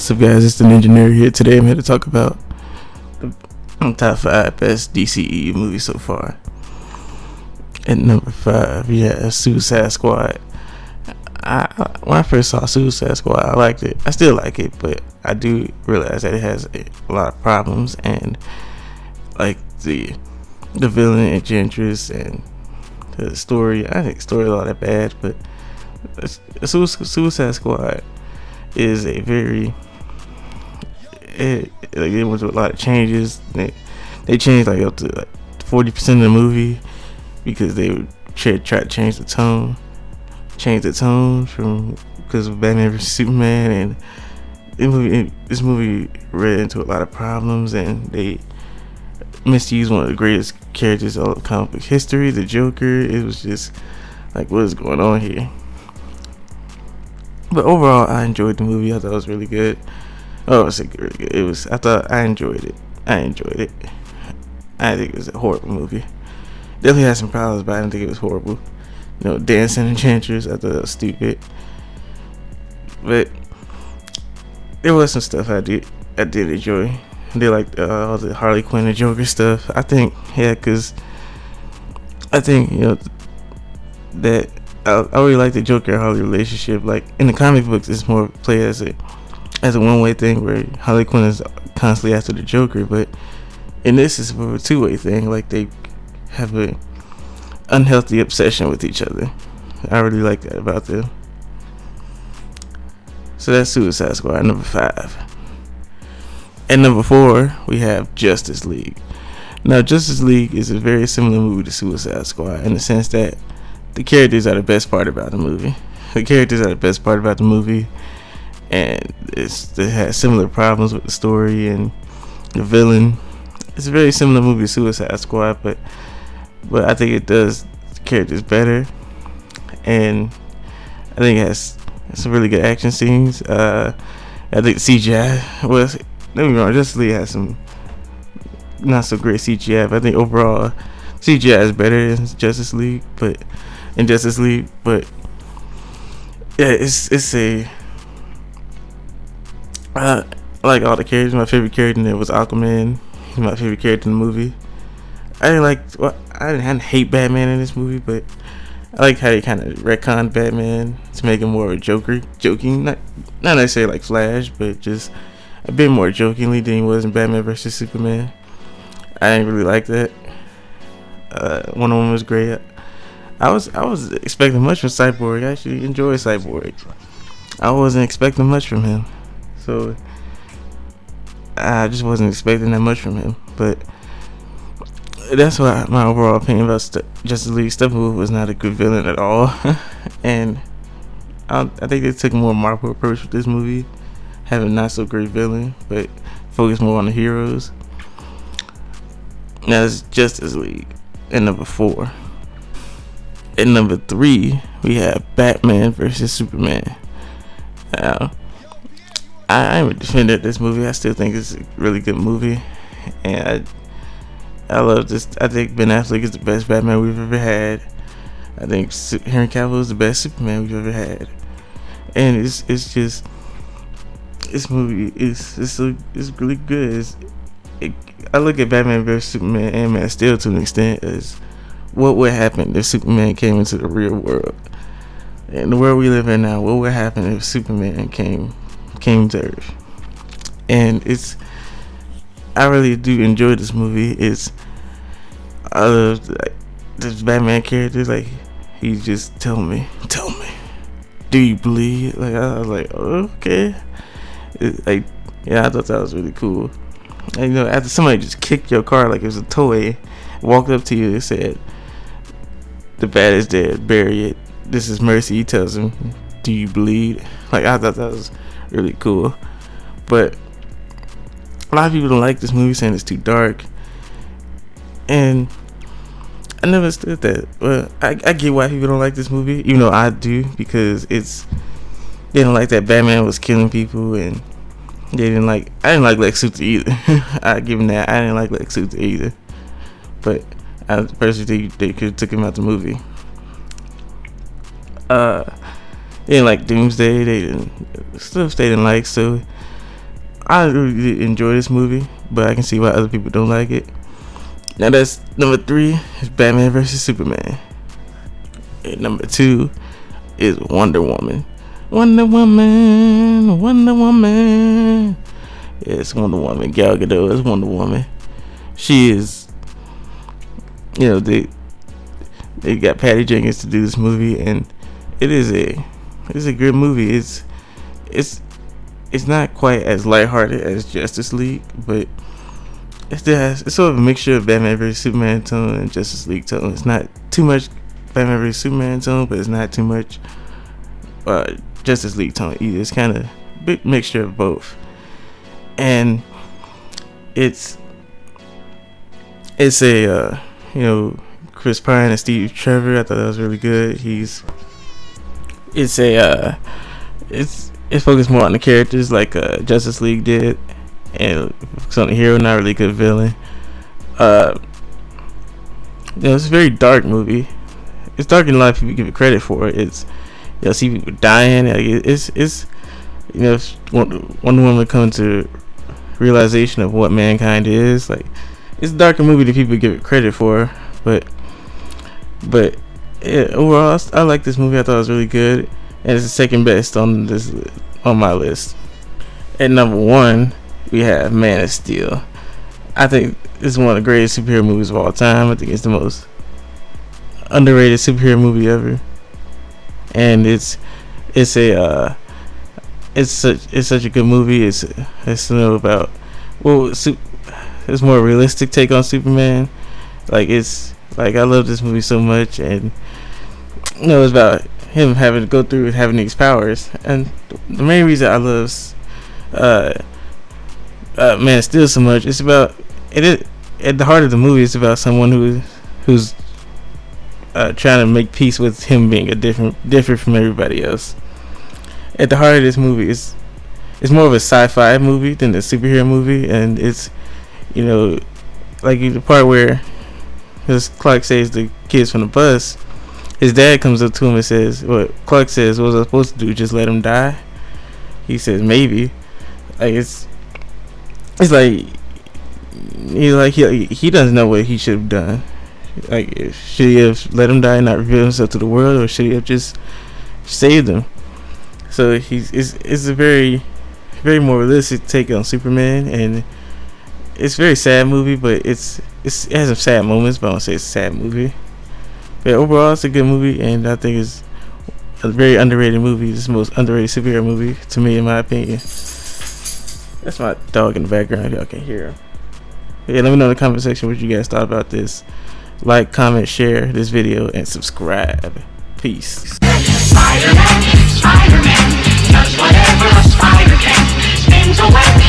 What's up, guys? It's the Engineer here. Today I'm here to talk about the top 5 best DCEU movies so far. At number 5, we have Suicide Squad. When I first saw Suicide Squad, I liked it. I still like it, but I do realize that it has a lot of problems, and like the villain Enchantress and the story. I think the story is not that bad, but Suicide Squad is a very it went through a lot of changes. They changed like up to like 40% of the movie because they would try to change the tone from because of Batman vs Superman, and this movie ran into a lot of problems, and they misused one of the greatest characters of all of comic book history, the Joker. It was just like, what is going on here? But overall, I enjoyed the movie. I thought it was really good. Oh, it's really good. I enjoyed it. I think it was a horrible movie. Definitely had some problems, but I didn't think it was horrible. Dancing Enchantress, I thought that was stupid. But there was some stuff I did enjoy. I did like all the Harley Quinn and Joker stuff. I think, because I think, that I really like the Joker and Harley relationship. Like in the comic books, it's more played as a one-way thing where Harley Quinn is constantly after the Joker, but in this it's more of a two-way thing. Like they have a unhealthy obsession with each other. I really like that about them. So that's Suicide Squad, number 5. And number 4, we have Justice League. Now, Justice League is a very similar movie to Suicide Squad in the sense that the characters are the best part about the movie. And it has similar problems with the story and the villain. It's a very similar movie to Suicide Squad, but I think it does the characters better, and I think it has some really good action scenes. I think CGI was, don't get me wrong, Justice League has some not so great CGI, but I think overall CGI is better in Justice League, but yeah, it's a I like all the characters. My favorite character in there was Aquaman. He's my favorite character in the movie. I didn't hate Batman in this movie, but I like how they kind of retconned Batman to make him more of a joking, not necessarily like Flash, but just a bit more jokingly than he was in Batman vs Superman. I didn't really like that. Wonder Woman was great. I was expecting much from Cyborg. I actually enjoyed Cyborg. I wasn't expecting much from him, so I just wasn't expecting that much from him. But that's why my overall opinion about Justice League. Steppenwolf was not a good villain at all, and I think they took a more Marvel approach with this movie, having not so great villain, but focus more on the heroes. Now it's Justice League at number 4. At number 3, we have Batman vs Superman. Now, I'm a defender of this movie. I still think it's a really good movie, and I love this. I think Ben Affleck is the best Batman we've ever had. I think Henry Cavill is the best Superman we've ever had, and it's just this movie is really good. I look at Batman vs Superman and Man of Steel to an extent as what would happen if Superman came into the real world. In the world we live in now, what would happen if Superman came to Earth? And I really do enjoy this movie. I love this Batman character. Like, he just tell me, do you bleed? Like, I was like, oh, okay. I thought that was really cool. And, after somebody just kicked your car like it was a toy, walked up to you and said, the bat is dead, bury it, this is mercy. He tells him, do you bleed? Like, I thought that was really cool. But a lot of people don't like this movie, saying it's too dark, and I never understood that. Well, I get why people don't like this movie, even though I do, because they don't like that Batman was killing people, and I didn't like Lex Luthor either. I give him that. I didn't like Lex Luthor either, but I personally think they could have took him out the movie. They didn't like Doomsday. They didn't like, so I really enjoy this movie, but I can see why other people don't like it. Now that's number 3 is Batman vs Superman. And number 2 is Wonder Woman. Wonder Woman, Wonder Woman. Yeah, it's Wonder Woman. Gal Gadot is Wonder Woman. She is, they got Patty Jenkins to do this movie, and it's a good movie. It's not quite as lighthearted as Justice League, but it's sort of a mixture of Batman vs Superman tone and Justice League tone. It's not too much Batman vs Superman tone, but it's not too much Justice League tone either. It's kind of a big mixture of both, and it's a Chris Pine and Steve Trevor. I thought that was really good. It's focused more on the characters like Justice League did, and focus on the hero, not really good villain. It's a very dark movie. It's darker than a lot of people give it credit for. It's see people dying. Like it's Wonder Woman come to realization of what mankind is. Like, it's a darker movie than people give it credit for, but yeah, overall I like this movie. I thought it was really good, and it's the second best on my list. At number 1 we have Man of Steel. I think it's one of the greatest superhero movies of all time. I think it's the most underrated superhero movie ever, and it's such a good movie. It's about it's more realistic take on Superman. I love this movie so much, and it's about him having to go through having these powers. And the main reason I love Man of Steel so much, it's about it. At the heart of the movie, it's about someone who's trying to make peace with him being different from everybody else. At the heart of this movie, it's more of a sci-fi movie than a superhero movie, and it's like the part where Clark saves the kids from the bus. His dad comes up to him and says, Clark says, what was I supposed to do, just let him die? He says, maybe. Like, it's like he doesn't know what he should have done. Like, should he have let him die and not reveal himself to the world, or should he have just saved him? So it's a very, very more realistic take on Superman, and it's a very sad movie, but it has some sad moments, but I don't say it's a sad movie. But overall, it's a good movie, and I think it's a very underrated movie. It's the most underrated superhero movie to me, in my opinion. That's my dog in the background, if y'all can hear him. But yeah, let me know in the comment section what you guys thought about this. Like, comment, share this video, and subscribe. Peace. Spider-Man does whatever a spider can. Spins a web